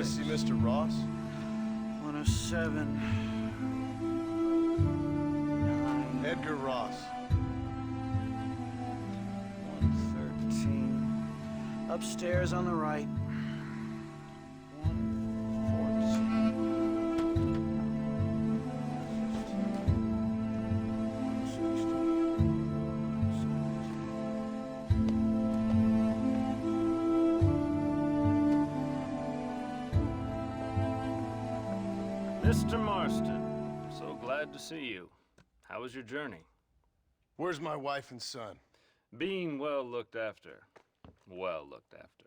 to see Mr. Ross? 107. 9. Edgar Ross. 113. Upstairs on the right. 114. Mr. Marston, so glad to see you. How was your journey? Where's my wife and son? Being well looked after. Well looked after.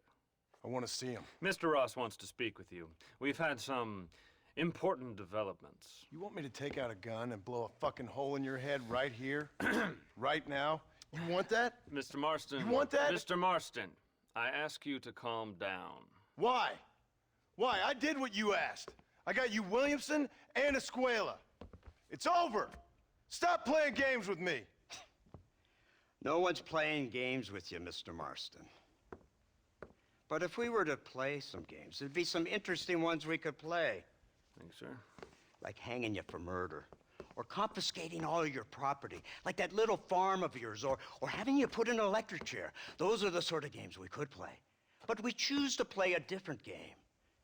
I want to see him. Mr. Ross wants to speak with you. We've had some important developments. You want me to take out a gun and blow a fucking hole in your head right here? Right now? You want that? Mr. Marston. You want that? Mr. Marston, I ask you to calm down. Why? Why? I did what you asked. I got you Williamson and Escuela. It's over. Stop playing games with me. No one's playing games with you, Mr. Marston. But if we were to play some games, there'd be some interesting ones we could play. Thanks, sir. Like hanging you for murder, or confiscating all your property, like that little farm of yours, or having you put in an electric chair. Those are the sort of games we could play. But we choose to play a different game.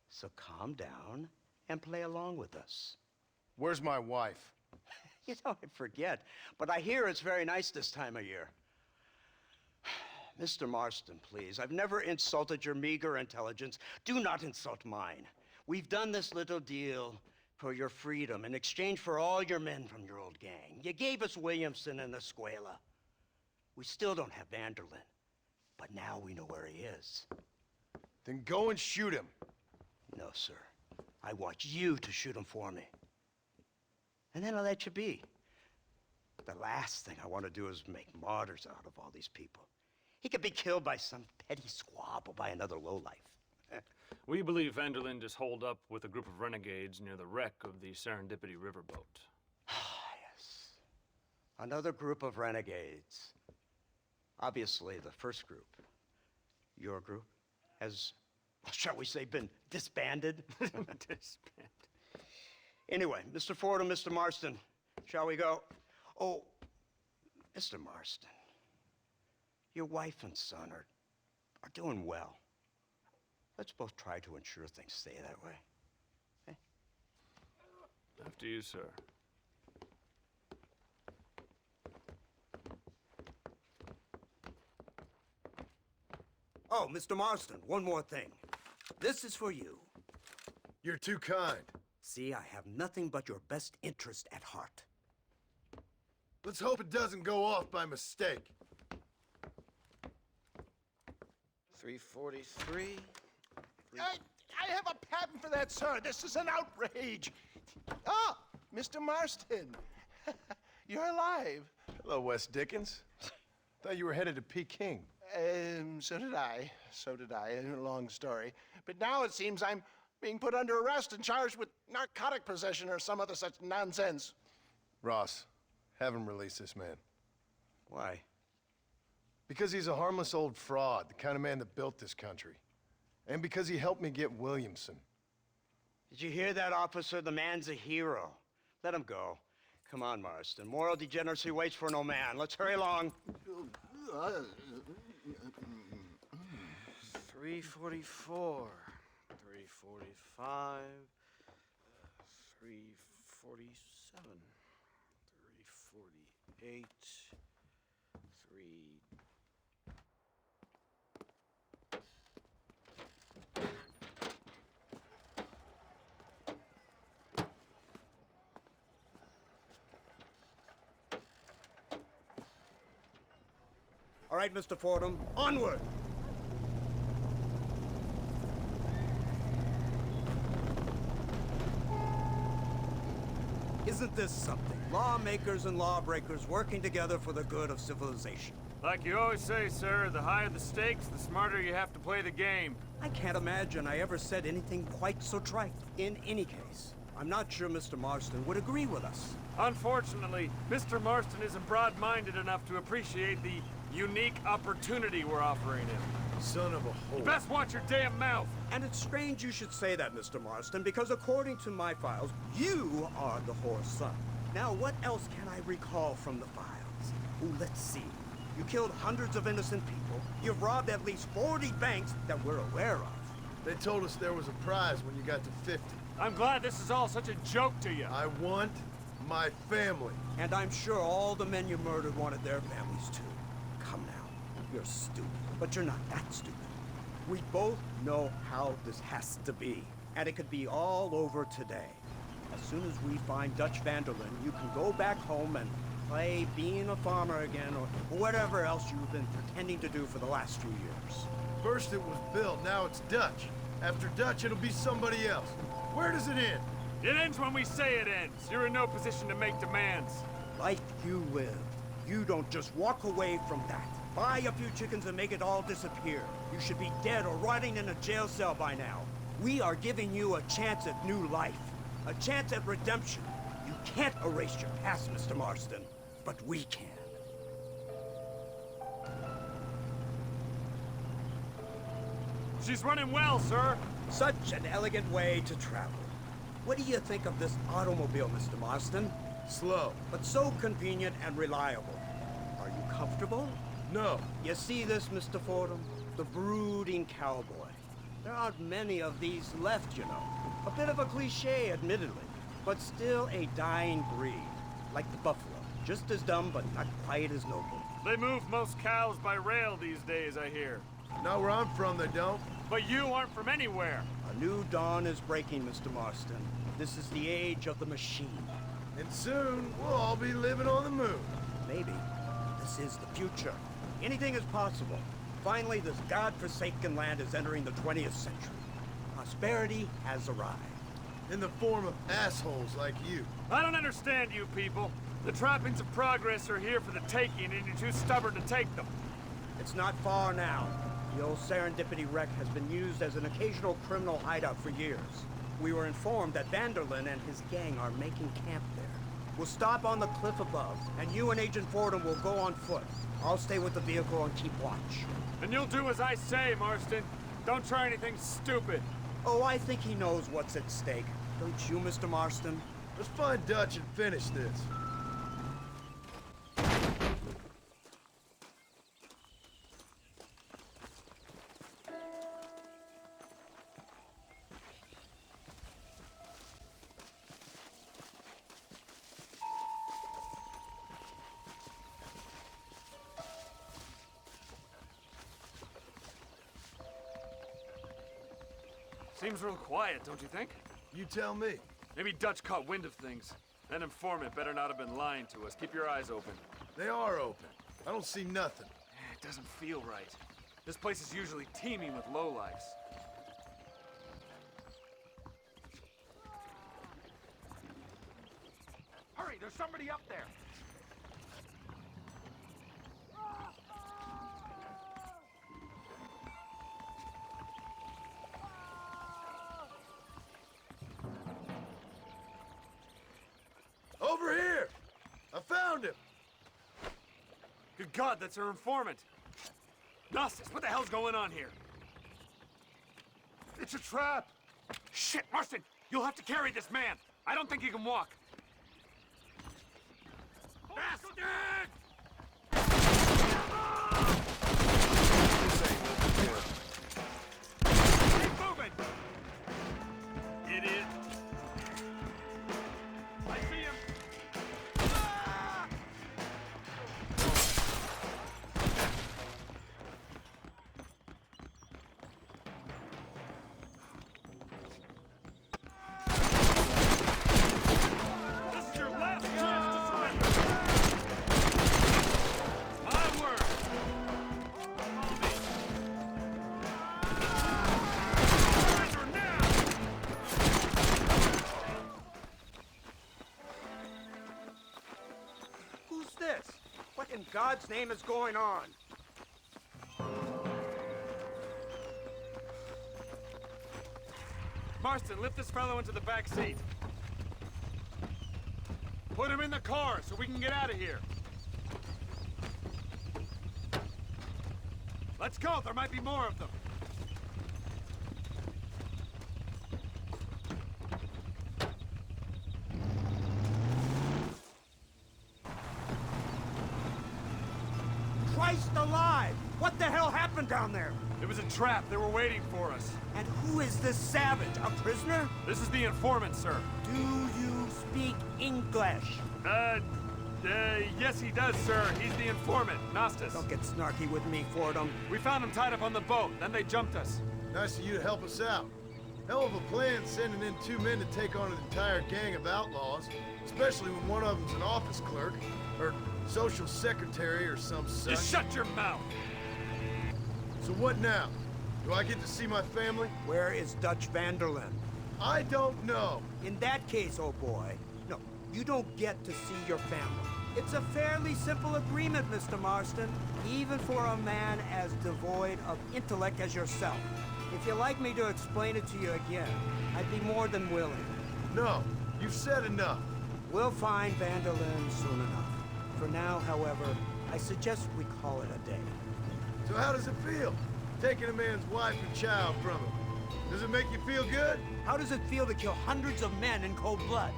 So calm down and play along with us. Where's my wife? You know, I forget, but I hear it's very nice this time of year. Mr. Marston, please, I've never insulted your meager intelligence. Do not insult mine. We've done this little deal for your freedom in exchange for all your men from your old gang. You gave us Williamson and Escuela. We still don't have Vanderlyn, but now we know where he is. Then go and shoot him. No, sir. I want you to shoot him for me. And then I'll let you be. The last thing I want to do is make martyrs out of all these people. He could be killed by some petty squabble by another lowlife. We believe Vanderlyn just holed up with a group of renegades near the wreck of the Serendipity riverboat. Yes. Another group of renegades. Obviously, the first group, your group, has, shall we say, been disbanded? Disbanded. Anyway, Mr. Ford and Mr. Marston, shall we go? Oh, Mr. Marston, your wife and son are doing well. Let's both try to ensure things stay that way. Okay? After you, sir. Oh, Mr. Marston, one more thing. This is for you. You're too kind. See, I have nothing but your best interest at heart. Let's hope it doesn't go off by mistake. 343. I have a patent for that, sir. This is an outrage. Ah, Mr. Marston. You're alive. Hello, Wes Dickens. Thought you were headed to Peking. So did I. So did I. A long story. But now it seems I'm being put under arrest and charged with narcotic possession or some other such nonsense. Ross, have him release this man. Why? Because he's a harmless old fraud, the kind of man that built this country. And because he helped me get Williamson. Did you hear that, officer? The man's a hero. Let him go. Come on, Marston. Moral degeneracy waits for no man. Let's hurry along. 344. 345. 347. 348. 3... All right, Mr. Fordham, onward! Isn't this something? Lawmakers and lawbreakers working together for the good of civilization. Like you always say, sir, the higher the stakes, the smarter you have to play the game. I can't imagine I ever said anything quite so trite. In any case, I'm not sure Mr. Marston would agree with us. Unfortunately, Mr. Marston isn't broad-minded enough to appreciate the unique opportunity we're offering him. Son of a whore. Best watch your damn mouth! And it's strange you should say that, Mr. Marston, because according to my files, you are the whore's son. Now, what else can I recall from the files? Ooh, let's see. You killed hundreds of innocent people. You've robbed at least 40 banks that we're aware of. They told us there was a prize when you got to 50. I'm glad this is all such a joke to you. I want my family. And I'm sure all the men you murdered wanted their families too. Come now. You're stupid, but you're not that stupid. We both know how this has to be, and it could be all over today. As soon as we find Dutch Vanderlyn, you can go back home and play being a farmer again, or whatever else you've been pretending to do for the last few years. First it was Bill, now it's Dutch. After Dutch, it'll be somebody else. Where does it end? It ends when we say it ends. You're in no position to make demands. Life you live. You don't just walk away from that. Buy a few chickens and make it all disappear. You should be dead or rotting in a jail cell by now. We are giving you a chance at new life. A chance at redemption. You can't erase your past, Mr. Marston. But we can. She's running well, sir. Such an elegant way to travel. What do you think of this automobile, Mr. Marston? Slow. But so convenient and reliable. Are you comfortable? No. You see this, Mr. Fordham? The brooding cowboy. There aren't many of these left, you know. A bit of a cliche, admittedly, but still a dying breed. Like the buffalo. Just as dumb, but not quite as noble. They move most cows by rail these days, I hear. Not where I'm from, they don't. But you aren't from anywhere. A new dawn is breaking, Mr. Marston. This is the age of the machine. And soon, we'll all be living on the moon. Maybe. This is the future. Anything is possible. Finally, this godforsaken land is entering the 20th century. Prosperity has arrived. In the form of assholes like you. I don't understand you people. The trappings of progress are here for the taking, and you're too stubborn to take them. It's not far now. The old Serendipity wreck has been used as an occasional criminal hideout for years. We were informed that Vanderlyn and his gang are making camp there. We'll stop on the cliff above, and you and Agent Fordham will go on foot. I'll stay with the vehicle and keep watch. And you'll do as I say, Marston. Don't try anything stupid. Oh, I think he knows what's at stake. Don't you, Mr. Marston? Let's find Dutch and finish this. Seems real quiet, don't you think? You tell me. Maybe Dutch caught wind of things. That informant better not have been lying to us. Keep your eyes open. They are open. I don't see nothing. It doesn't feel right. This place is usually teeming with lowlifes. Hurry, there's somebody up there. Over here! I found him! Good God, that's our informant. Gnostus, what the hell's going on here? It's a trap. Shit, Marston, you'll have to carry this man. I don't think he can walk. Bastard! Keep moving! Idiot. I see him. Ah! This is your last chance to surrender. My word. Follow me. Surrender now! Who's this? What in God's name is going on? Marston, lift this fellow into the back seat. Put him in the car so we can get out of here. Let's go. There might be more of them. Christ alive! What the hell happened down there? It was a trap. They were waiting for us. And who is this savage? A prisoner? This is the informant, sir. Do you speak English? Yes, he does, sir. He's the informant, Nostus. Don't get snarky with me, Fordham. We found him tied up on the boat. Then they jumped us. Nice of you to help us out. Hell of a plan sending in 2 men to take on an entire gang of outlaws, especially when one of them's an office clerk, or social secretary, or some such. Just shut your mouth. So what now? Do I get to see my family? Where is Dutch Vanderlyn? I don't know. In that case, oh boy, no, you don't get to see your family. It's a fairly simple agreement, Mr. Marston, even for a man as devoid of intellect as yourself. If you'd like me to explain it to you again, I'd be more than willing. No, you've said enough. We'll find Vanderlyn soon enough. For now, however, I suggest we call it a day. So how does it feel, taking a man's wife and child from him? Does it make you feel good? How does it feel to kill hundreds of men in cold blood?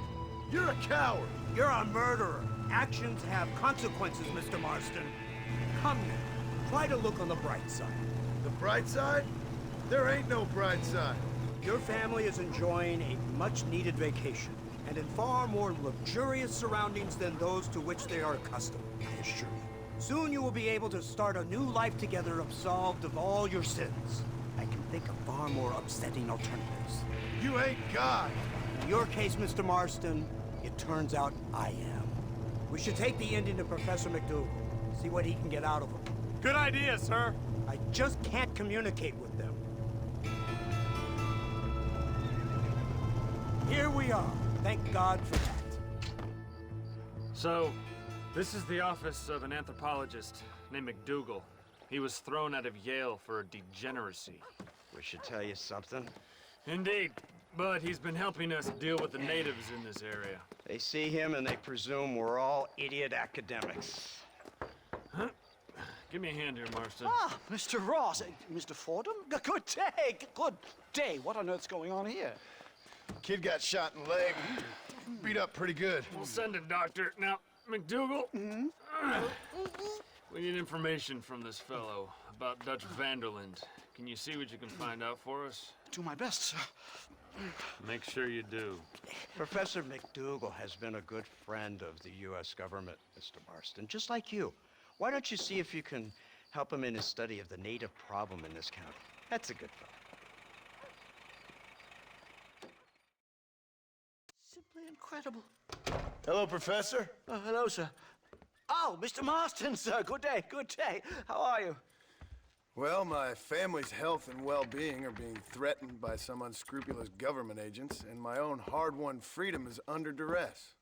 You're a coward. You're a murderer. Actions have consequences, Mr. Marston. Come now, try to look on the bright side. The bright side? There ain't no bright side. Your family is enjoying a much-needed vacation, and in far more luxurious surroundings than those to which they are accustomed, I assure you. Soon you will be able to start a new life together absolved of all your sins. I can think of far more upsetting alternatives. You ain't God. In your case, Mr. Marston, it turns out I am. We should take the Indian to Professor McDougal, see what he can get out of him. Good idea, sir. I just can't communicate with them. Here we are. Thank God for that. So, this is the office of an anthropologist named McDougal. He was thrown out of Yale for degeneracy. We should tell you something. Indeed, but he's been helping us deal with the natives in this area. They see him and they presume we're all idiot academics. Give me a hand here, Marston. Ah, Mr. Ross. Mr. Fordham? Good day. Good day. What on earth's going on here? Kid got shot in the leg. Beat up pretty good. We'll send a doctor. Now, McDougal, we need information from this fellow about Dutch Vanderlyn. Can you see what you can find out for us? Do my best, sir. Make sure you do. Professor McDougal has been a good friend of the U.S. government, Mr. Marston, just like you. Why don't you see if you can help him in his study of the native problem in this county? That's a good fellow. Simply incredible. Hello, Professor. Hello, sir. Oh, Mr. Marston, sir. Good day. Good day. How are you? Well, my family's health and well-being are being threatened by some unscrupulous government agents, and my own hard-won freedom is under duress.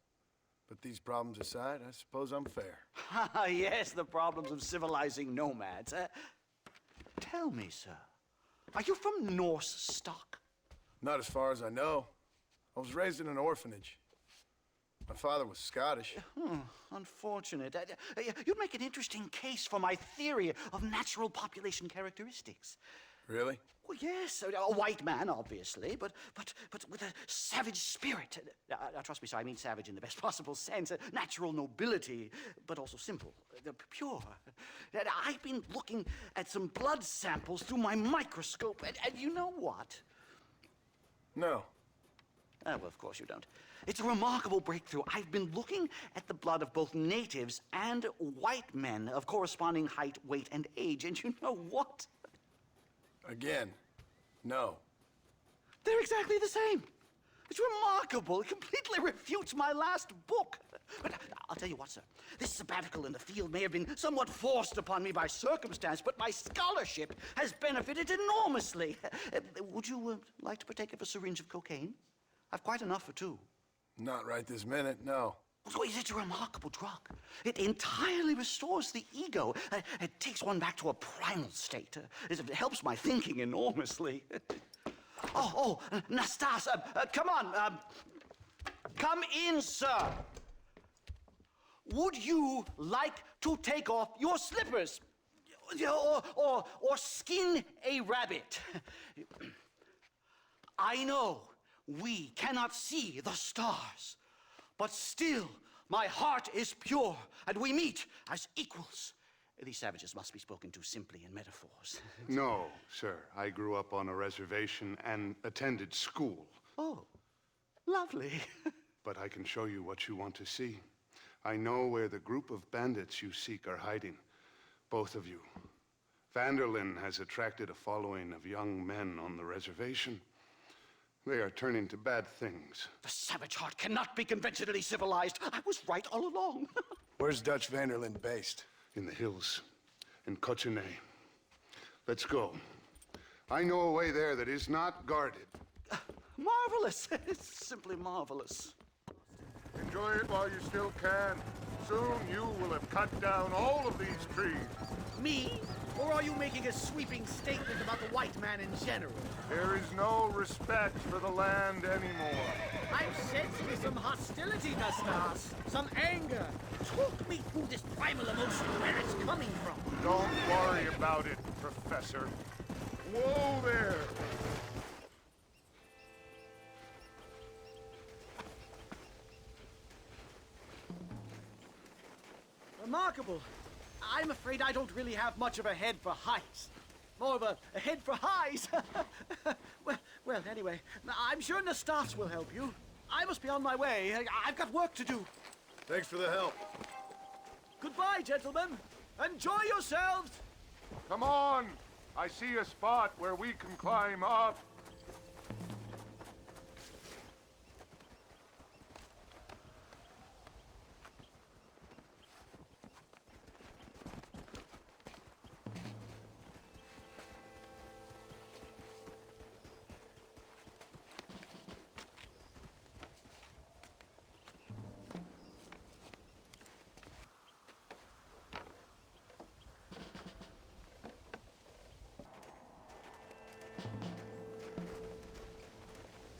But these problems aside, I suppose I'm fair. Yes, the problems of civilizing nomads. Tell me, sir, are you from Norse stock? Not as far as I know. I was raised in an orphanage. My father was Scottish. Unfortunate. You'd make an interesting case for my theory of natural population characteristics. Really? Well, yes, a white man, obviously, but with a savage spirit. Trust me, sir, I mean savage in the best possible sense. Natural nobility, but also simple, pure. I've been looking at some blood samples through my microscope, and you know what? No. Well, of course you don't. It's a remarkable breakthrough. I've been looking at the blood of both natives and white men of corresponding height, weight, and age, and you know what? Again, no. They're exactly the same. It's remarkable. It completely refutes my last book. But I'll tell you what, sir. This sabbatical in the field may have been somewhat forced upon me by circumstance, but my scholarship has benefited enormously. Would you like to partake of a syringe of cocaine? I've quite enough for two. Not right this minute, no. So it's a remarkable drug. It entirely restores the ego. It takes one back to a primal state. It helps my thinking enormously. Nastas, come on. Come in, sir. Would you like to take off your slippers? Yeah, or skin a rabbit. I know we cannot see the stars, but still my heart is pure, and we meet as equals. These savages must be spoken to simply in metaphors. No, sir. I grew up on a reservation and attended school. Oh, lovely. But I can show you what you want to see. I know where the group of bandits you seek are hiding. Both of you. Vanderlyn has attracted a following of young men on the reservation. They are turning to bad things. The savage heart cannot be conventionally civilized. I was right all along. Where's Dutch Vanderlyn based? In the hills, in Cochene. Let's go. I know a way there that is not guarded. Marvelous. It's simply marvelous. Enjoy it while you still can. Soon you will have cut down all of these trees. Me? Or are you making a sweeping statement about the white man in general? There is no respect for the land anymore. I'm sensing some hostility, Nastas. Some anger. Talk me through this primal emotion, where it's coming from. Don't worry about it, Professor. Whoa there! Remarkable. I'm afraid I don't really have much of a head for heights. More of a head for highs. well, anyway, I'm sure Nastas will help you. I must be on my way. I've got work to do. Thanks for the help. Goodbye, gentlemen. Enjoy yourselves. Come on! I see a spot where we can climb up.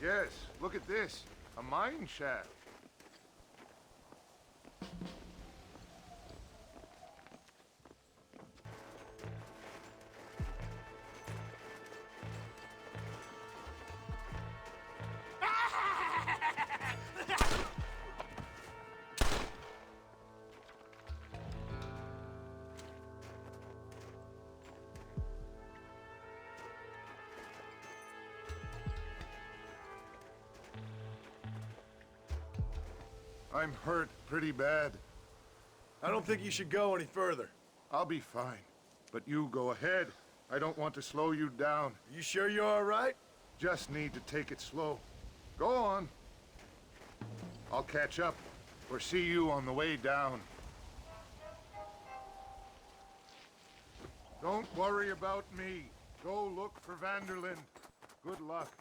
Yes, look at this. A mine shaft. I'm hurt pretty bad. I don't think you should go any further. I'll be fine. But you go ahead. I don't want to slow you down. You sure you're all right? Just need to take it slow. Go on. I'll catch up or see you on the way down. Don't worry about me. Go look for Vanderlyn. Good luck.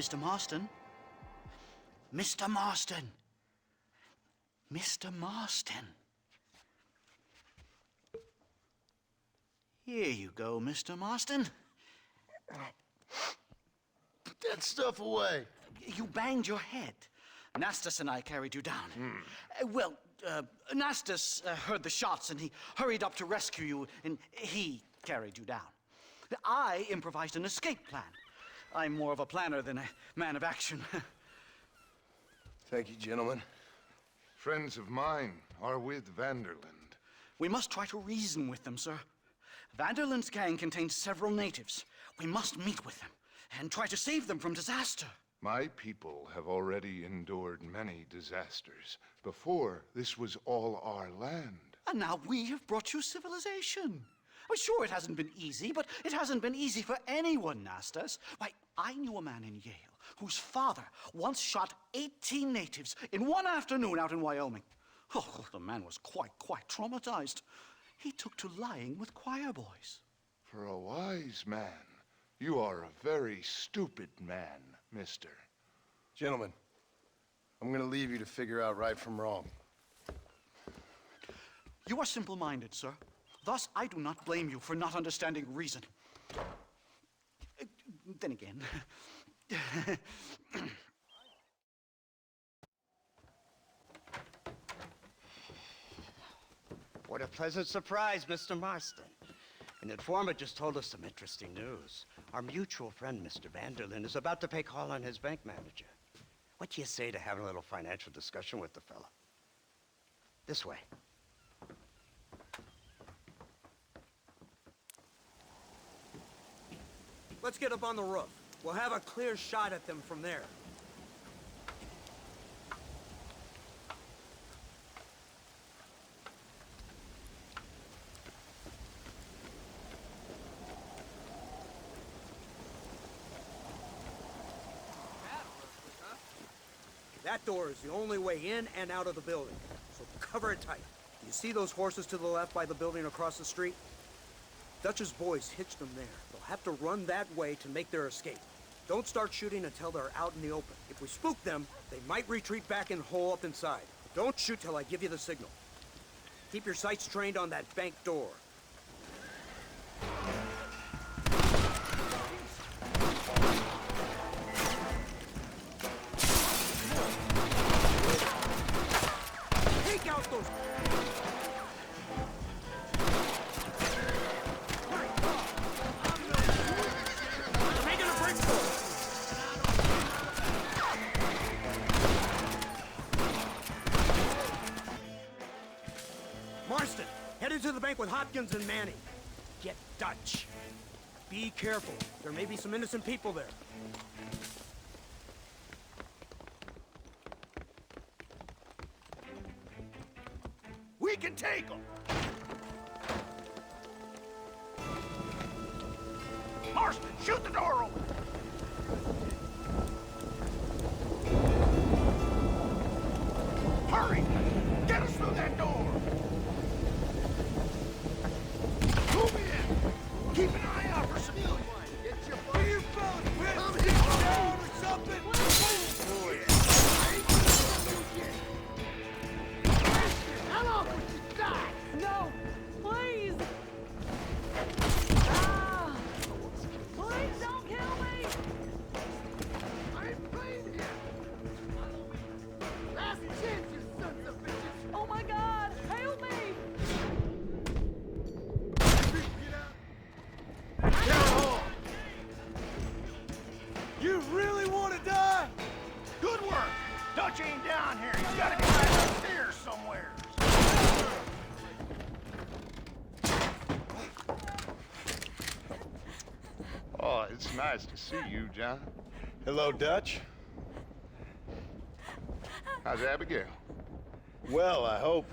Mr. Marston? Mr. Marston! Mr. Marston! Here you go, Mr. Marston. Put that stuff away. You banged your head. Nastas and I carried you down. Nastas heard the shots and he hurried up to rescue you, and he carried you down. I improvised an escape plan. I'm more of a planner than a man of action. Thank you, gentlemen. Friends of mine are with Vanderland. We must try to reason with them, sir. Vanderland's gang contains several natives. We must meet with them and try to save them from disaster. My people have already endured many disasters. Before, this was all our land. And now we have brought you civilization. I'm sure it hasn't been easy, but it hasn't been easy for anyone, Nastas. Why, I knew a man in Yale whose father once shot 18 natives in one afternoon out in Wyoming. Oh, the man was quite traumatized. He took to lying with choir boys. For a wise man, you are a very stupid man, mister. Gentlemen, I'm gonna leave you to figure out right from wrong. You are simple-minded, sir. Thus, I do not blame you for not understanding reason. Then again... What a pleasant surprise, Mr. Marston. An informant just told us some interesting news. Our mutual friend, Mr. Vanderlyn, is about to pay call on his bank manager. What do you say to having a little financial discussion with the fella? This way. Let's get up on the roof. We'll have a clear shot at them from there. That door is the only way in and out of the building, so cover it tight. You see those horses to the left by the building across the street? Dutch's boys hitched them there. They'll have to run that way to make their escape. Don't start shooting until they're out in the open. If we spook them, they might retreat back and hole up inside. Don't shoot till I give you the signal. Keep your sights trained on that bank door. Take out those... Marston, headed to the bank with Hopkins and Manning. Get Dutch. Be careful. There may be some innocent people there. We can take them! Marston, shoot the door open! Hurry! Get us through that door! Move in! Keep an eye out for civilians! Get your butt! Here, fellas! Come here! Down or something! How long would you die? No! Please! Ah! Please don't kill me! I'm playing here! Last chance, you sons of bitches! Oh my God! Help me! You really want to die? Good work! Dutch ain't down here. He's got to be right upstairs somewhere. Oh, it's nice to see you, John. Hello, Dutch. How's Abigail? Well, I hope.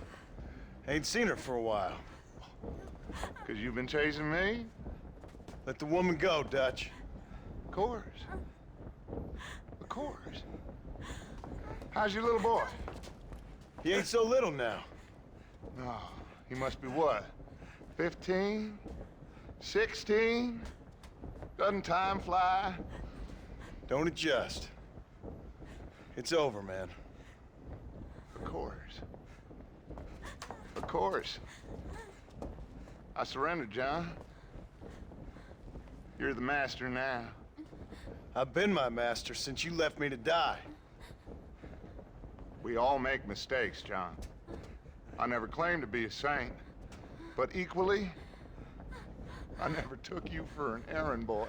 Ain't seen her for a while. 'Cause you've been chasing me? Let the woman go, Dutch. Of course. Of course. How's your little boy? He ain't so little now. No, he must be what? 15? 16? Doesn't time fly? Don't adjust. It's over, man. Of course. Of course. I surrendered, John. You're the master now. I've been my master since you left me to die. We all make mistakes, John. I never claimed to be a saint, but equally, I never took you for an errand boy.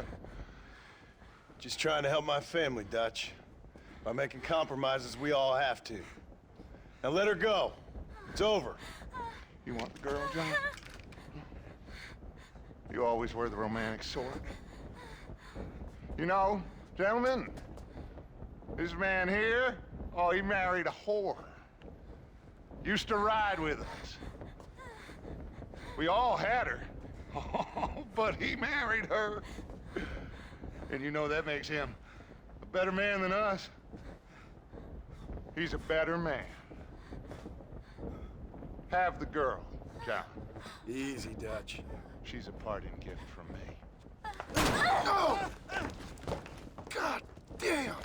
Just trying to help my family, Dutch. By making compromises we all have to. Now let her go. It's over. You want the girl, John? You always wear the romantic sort. You know, gentlemen, this man here, oh, he married a whore. Used to ride with us. We all had her. Oh, but he married her. And you know that makes him a better man than us. He's a better man. Have the girl, John. Easy, Dutch. She's a parting gift from me. No! God damn!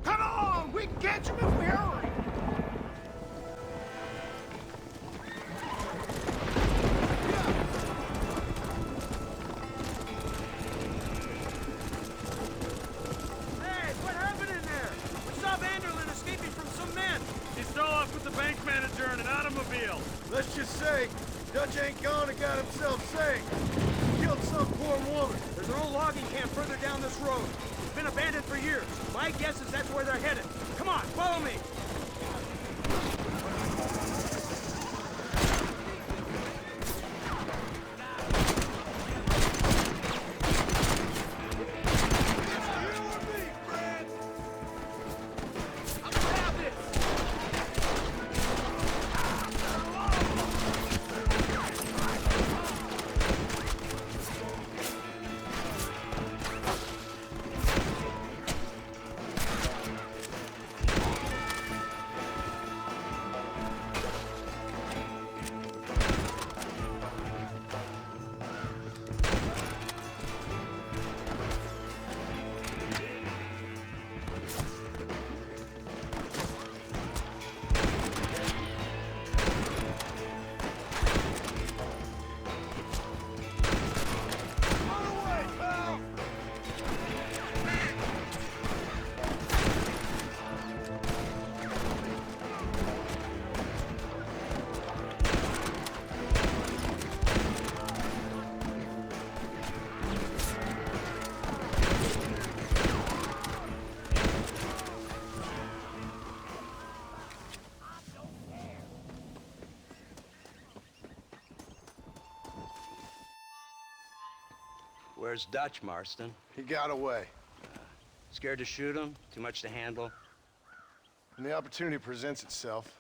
Come on! We can catch him if we hurry! Hey, what happened in there? We saw Vanderlyn escaping from some men. He stole off with the bank manager in an automobile. Let's just say, Dutch ain't gone and got himself saved. Killed some poor woman. There's an old logging camp further down this road. It's been abandoned for years. My guess is that's where they're headed. Come on, follow me. Where's Dutch, Marston? He got away. Scared to shoot him? Too much to handle? When the opportunity presents itself,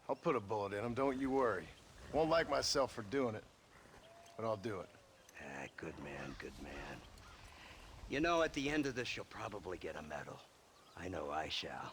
I'll put a bullet in him, don't you worry. Won't like myself for doing it, but I'll do it. Ah, good man, good man. You know, at the end of this, you'll probably get a medal. I know I shall.